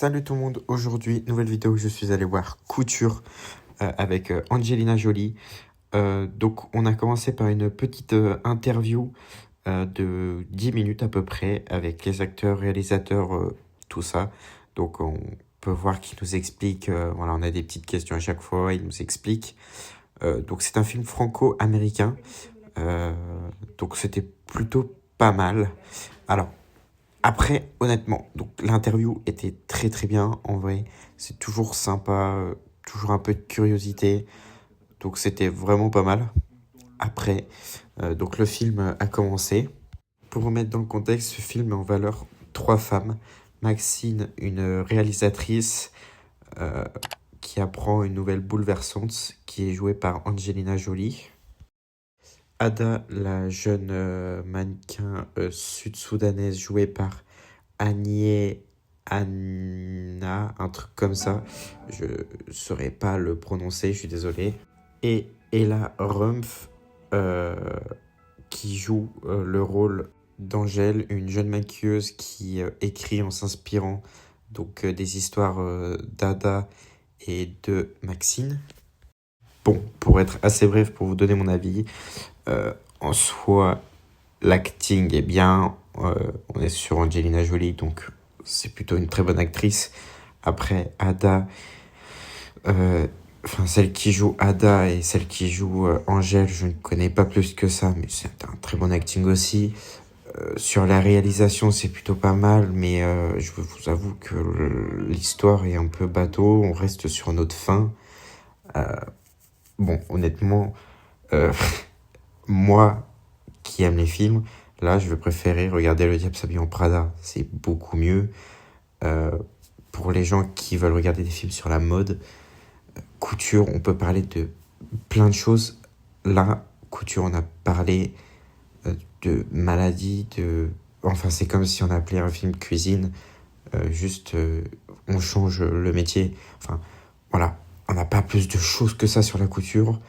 Salut tout le monde, aujourd'hui, nouvelle vidéo, je suis allé voir Couture avec Angelina Jolie. Donc on a commencé par une petite interview de 10 minutes à peu près avec les acteurs, réalisateurs, tout ça. Donc on peut voir qu'ils nous expliquent, voilà, on a des petites questions à chaque fois, ils nous expliquent. Donc c'est un film franco-américain, donc c'était plutôt pas mal. Alors, après, honnêtement, donc l'interview était très très bien en vrai. C'est toujours sympa, toujours un peu de curiosité. Donc c'était vraiment pas mal. Après, donc le film a commencé. Pour remettre dans le contexte, ce film met en valeur trois femmes. Maxine, une réalisatrice qui apprend une nouvelle bouleversante qui est jouée par Angelina Jolie. Ada, la jeune mannequin sud-soudanaise jouée par Agnès Anna, un truc comme ça. Je saurais pas le prononcer, je suis désolé. Et Ella Rumpf, qui joue le rôle d'Angèle, une jeune maquilleuse qui écrit en s'inspirant donc des histoires d'Ada et de Maxine. Bon, pour être assez bref, pour vous donner mon avis, en soi, l'acting est bien. On est sur Angelina Jolie, donc c'est plutôt une très bonne actrice. Après, Ada, celle qui joue Ada et celle qui joue Angèle, je ne connais pas plus que ça, mais c'est un très bon acting aussi. Sur la réalisation, c'est plutôt pas mal, mais je vous avoue que l'histoire est un peu bateau. On reste sur notre fin. Bon, honnêtement, moi qui aime les films, là, je vais préférer regarder Le Diable s'habille en Prada. C'est beaucoup mieux. Pour les gens qui veulent regarder des films sur la mode, Couture, on peut parler de plein de choses. Là, Couture, on a parlé de maladie, Enfin, c'est comme si on appelait un film cuisine. On change le métier. Enfin, voilà. On n'a pas plus de choses que ça sur la couture.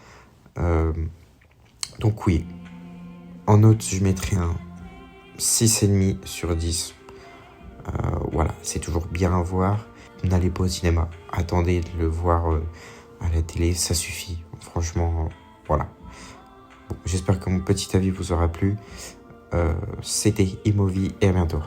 Donc oui. En note, je mettrai un 6,5 sur 10. Voilà, c'est toujours bien à voir. N'allez pas au cinéma. Attendez de le voir à la télé, ça suffit. Franchement, voilà. Bon, j'espère que mon petit avis vous aura plu. C'était Imovi et à bientôt.